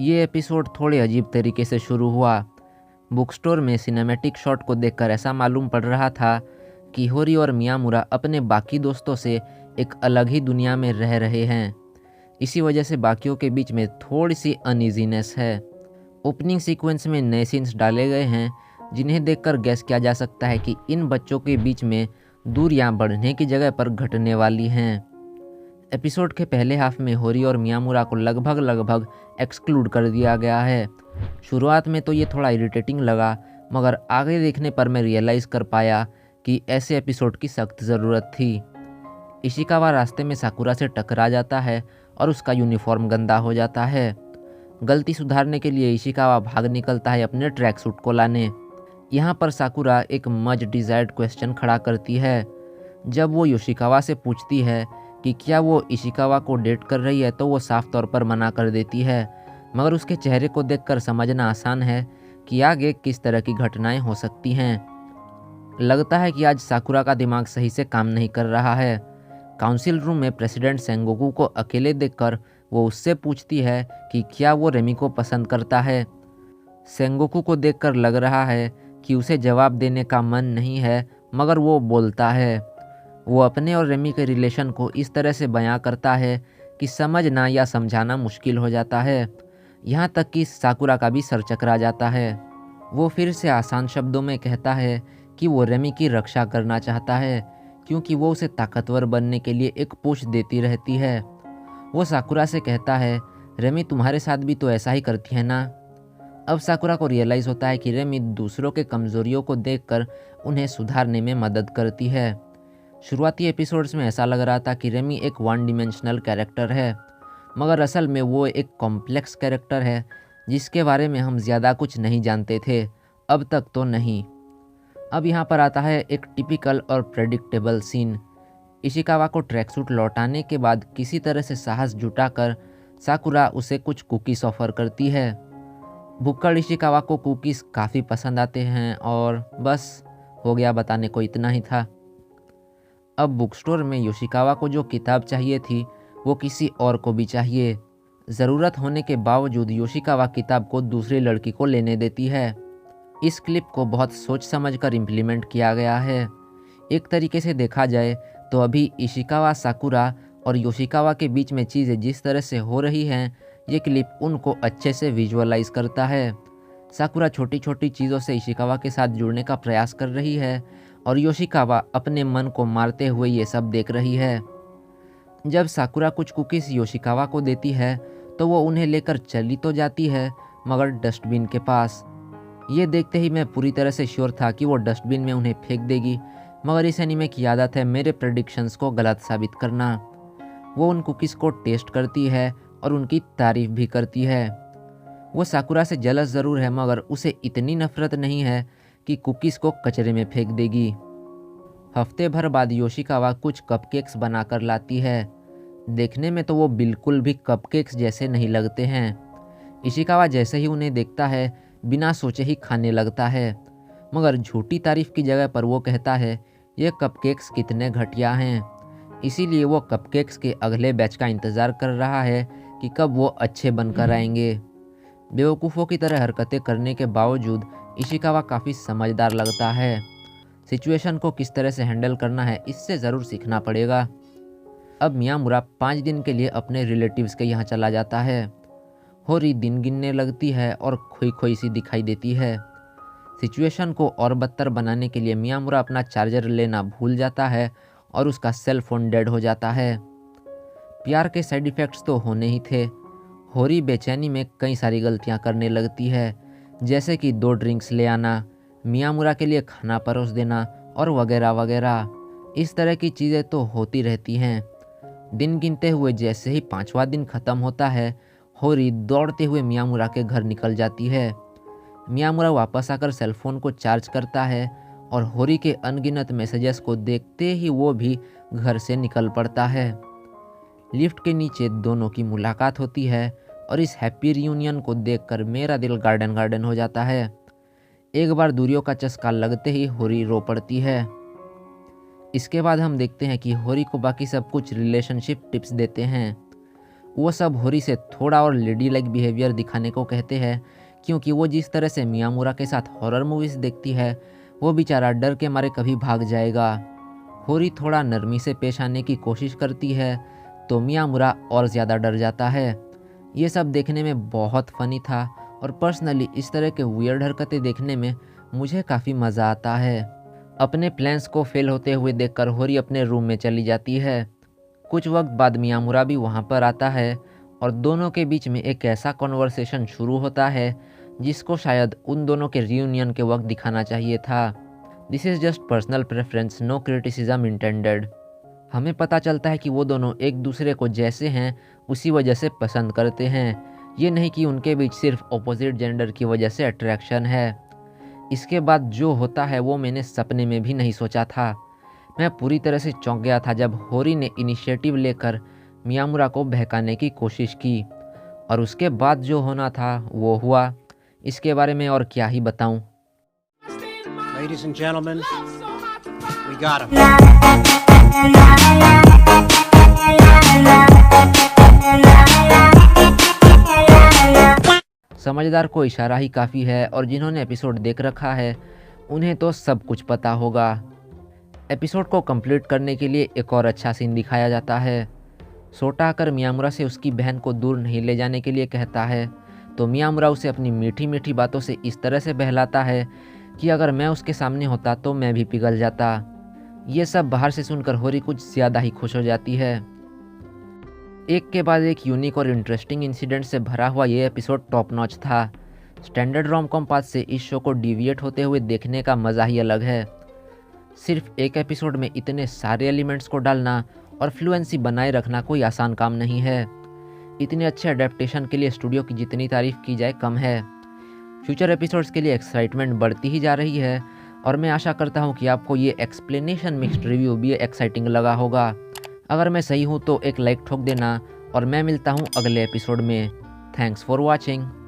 ये एपिसोड थोड़े अजीब तरीके से शुरू हुआ। बुक स्टोर में सिनेमैटिक शॉट को देखकर ऐसा मालूम पड़ रहा था कि होरी और मियामुरा अपने बाकी दोस्तों से एक अलग ही दुनिया में रह रहे हैं। इसी वजह से बाकियों के बीच में थोड़ी सी अनइजीनेस है। ओपनिंग सीक्वेंस में नए सीन्स डाले गए हैं जिन्हें देखकर गैस किया जा सकता है कि इन बच्चों के बीच में दूरियां बढ़ने की जगह पर घटने वाली हैं। एपिसोड के पहले हाफ में होरी और मियामुरा को लगभग एक्सक्लूड कर दिया गया है। शुरुआत में तो ये थोड़ा इरिटेटिंग लगा, मगर आगे देखने पर मैं रियलाइज़ कर पाया कि ऐसे एपिसोड की सख्त ज़रूरत थी। इशिकावा रास्ते में साकुरा से टकरा जाता है और उसका यूनिफॉर्म गंदा हो जाता है। गलती सुधारने के लिए इशिकावा भाग निकलता है अपने ट्रैक सूट को लाने। यहाँ पर साकुरा एक मच डिज़ायर्ड क्वेश्चन खड़ा करती है। जब वो योशिकावा से पूछती है कि क्या वो इशिकावा को डेट कर रही है तो वो साफ तौर पर मना कर देती है, मगर उसके चेहरे को देखकर समझना आसान है कि आगे किस तरह की घटनाएं हो सकती हैं। लगता है कि आज साकुरा का दिमाग सही से काम नहीं कर रहा है। काउंसिल रूम में प्रेसिडेंट सेंगोकू को अकेले देखकर वो उससे पूछती है कि क्या वो रेमी को पसंद करता है। सेंगोकू को देखकर लग रहा है कि उसे जवाब देने का मन नहीं है, मगर वो बोलता है। वो अपने और रेमी के रिलेशन को इस तरह से बयां करता है कि समझना या समझाना मुश्किल हो जाता है। यहाँ तक कि साकुरा का भी सर चकरा जाता है। वो फिर से आसान शब्दों में कहता है कि वो रेमी की रक्षा करना चाहता है क्योंकि वो उसे ताकतवर बनने के लिए एक पुश देती रहती है। वो साकुरा से कहता है, रेमी तुम्हारे साथ भी तो ऐसा ही करती है ना। अब साकुरा को रियलाइज़ होता है कि रेमी दूसरों के कमज़ोरियों को देखकर उन्हें सुधारने में मदद करती है। शुरुआती एपिसोड्स में ऐसा लग रहा था कि रेमी एक वन डिमेंशनल कैरेक्टर है, मगर असल में वो एक कॉम्प्लेक्स कैरेक्टर है जिसके बारे में हम ज़्यादा कुछ नहीं जानते थे, अब तक तो नहीं। अब यहाँ पर आता है एक टिपिकल और प्रेडिक्टेबल सीन। इशिकावा को ट्रैक सूट लौटाने के बाद किसी तरह से साहस जुटाकर साकुरा उसे कुछ कुकीज़ ऑफ़र करती है। भुक्कड़ इशिकावा को कुकीज़ काफ़ी पसंद आते हैं और बस हो गया, बताने को इतना ही था। अब बुक स्टोर में योशिकावा को जो किताब चाहिए थी वो किसी और को भी चाहिए। ज़रूरत होने के बावजूद योशिकावा किताब को दूसरी लड़की को लेने देती है। इस क्लिप को बहुत सोच समझकर इम्प्लीमेंट किया गया है। एक तरीके से देखा जाए तो अभी इशिकावा, साकुरा और योशिकावा के बीच में चीज़ें जिस तरह से हो रही हैं, ये क्लिप उनको अच्छे से विजुअलाइज करता है। साकुरा छोटी छोटी चीज़ों से इशिकावा के साथ जुड़ने का प्रयास कर रही है और योशिकावा अपने मन को मारते हुए ये सब देख रही है। जब साकुरा कुछ कुकीज़ योशिकावा को देती है तो वो उन्हें लेकर चली तो जाती है, मगर डस्टबिन के पास। ये देखते ही मैं पूरी तरह से श्योर था कि वो डस्टबिन में उन्हें फेंक देगी, मगर इस एनीमे की आदत है मेरे प्रेडिक्शंस को गलत साबित करना। वो उन कुकीज़ को टेस्ट करती है और उनकी तारीफ भी करती है। वो साकुरा से जलस ज़रूर है, मगर उसे इतनी नफरत नहीं है कि कुकीज़ को कचरे में फेंक देगी। हफ्ते भर बाद योशिकावा कुछ कपकेक्स बनाकर लाती है। देखने में तो वो बिल्कुल भी कपकेक्स जैसे नहीं लगते हैं। इशिकावा जैसे ही उन्हें देखता है बिना सोचे ही खाने लगता है, मगर झूठी तारीफ की जगह पर वो कहता है ये कपकेक्स कितने घटिया हैं। इसीलिए वो कपकेक्स के अगले बैच का इंतज़ार कर रहा है कि कब वो अच्छे बनकर आएंगे। बेवकूफ़ों की तरह हरकतें करने के बावजूद इशिकावा काफ़ी समझदार लगता है। सिचुएशन को किस तरह से हैंडल करना है इससे ज़रूर सीखना पड़ेगा। अब मियामुरा 5 दिन के लिए अपने रिलेटिव्स के यहाँ चला जाता है। होरी दिन गिनने लगती है और खोई खोई सी दिखाई देती है। सिचुएशन को और बदतर बनाने के लिए मियामुरा अपना चार्जर लेना भूल जाता है और उसका सेल फोन डेड हो जाता है। प्यार के साइड इफ़ेक्ट्स तो होने ही थे। होरी बेचैनी में कई सारी गलतियां करने लगती है, जैसे कि 2 ड्रिंक्स ले आना, मियामुरा के लिए खाना परोस देना और वगैरह वगैरह। इस तरह की चीज़ें तो होती रहती हैं। दिन गिनते हुए जैसे ही 5वां दिन ख़त्म होता है, होरी दौड़ते हुए मियामुरा के घर निकल जाती है। मियामुरा वापस आकर सेलफोन को चार्ज करता है और होरी के अनगिनत मैसेजेस को देखते ही वो भी घर से निकल पड़ता है। लिफ्ट के नीचे दोनों की मुलाकात होती है और इस हैप्पी रियूनियन को देखकर मेरा दिल गार्डन गार्डन हो जाता है। एक बार दूरियों का चस्का लगते ही होरी रो पड़ती है। इसके बाद हम देखते हैं कि होरी को बाकी सब कुछ रिलेशनशिप टिप्स देते हैं। वो सब होरी से थोड़ा और लेडी लाइक बिहेवियर दिखाने को कहते हैं, क्योंकि वो जिस तरह से मियामुरा के साथ हॉरर मूवीज़ देखती है वो बेचारा डर के मारे कभी भाग जाएगा। होरी थोड़ा नरमी से पेश आने की कोशिश करती है तो मियामुरा और ज़्यादा डर जाता है। ये सब देखने में बहुत फ़नी था और पर्सनली इस तरह के वियर्ड हरकतें देखने में मुझे काफ़ी मज़ा आता है। अपने प्लान्स को फेल होते हुए देखकर होरी अपने रूम में चली जाती है। कुछ वक्त बाद मियामुरा भी वहाँ पर आता है और दोनों के बीच में एक ऐसा कॉन्वर्सेशन शुरू होता है जिसको शायद उन दोनों के रियूनियन के वक्त दिखाना चाहिए था। This is just personal preference, no criticism intended. हमें पता चलता है कि वो दोनों एक दूसरे को जैसे हैं उसी वजह से पसंद करते हैं, ये नहीं कि उनके बीच सिर्फ ऑपोजिट जेंडर की वजह से अट्रैक्शन है। इसके बाद जो होता है वो मैंने सपने में भी नहीं सोचा था। मैं पूरी तरह से चौंक गया था जब होरी ने इनिशिएटिव लेकर मियामुरा को बहकाने की कोशिश की और उसके बाद जो होना था वो हुआ। इसके बारे में और क्या ही बताऊं। Ladies and gentlemen, we got him. समझदार को इशारा ही काफ़ी है और जिन्होंने एपिसोड देख रखा है उन्हें तो सब कुछ पता होगा। एपिसोड को कंप्लीट करने के लिए एक और अच्छा सीन दिखाया जाता है। सोटा आकर मियामुरा से उसकी बहन को दूर नहीं ले जाने के लिए कहता है तो मियामुरा उसे अपनी मीठी मीठी बातों से इस तरह से बहलाता है कि अगर मैं उसके सामने होता तो मैं भी पिघल जाता। ये सब बाहर से सुनकर होरी कुछ ज़्यादा ही खुश हो जाती है। एक के बाद एक यूनिक और इंटरेस्टिंग इंसिडेंट से भरा हुआ ये एपिसोड टॉप नॉच था। स्टैंडर्ड रोम-कॉम पाथ से इस शो को डिविएट होते हुए देखने का मज़ा ही अलग है। सिर्फ एक एपिसोड में इतने सारे एलिमेंट्स को डालना और फ्लुएंसी बनाए रखना कोई आसान काम नहीं है। इतने अच्छे अडेप्टेशन के लिए स्टूडियो की जितनी तारीफ़ की जाए कम है। फ्यूचर एपिसोड्स के लिए एक्साइटमेंट बढ़ती ही जा रही है और मैं आशा करता हूँ कि आपको ये एक्सप्लेनेशन मिक्स्ड रिव्यू भी एक्साइटिंग लगा होगा। अगर मैं सही हूँ तो एक लाइक ठोक देना और मैं मिलता हूँ अगले एपिसोड में। Thanks for watching.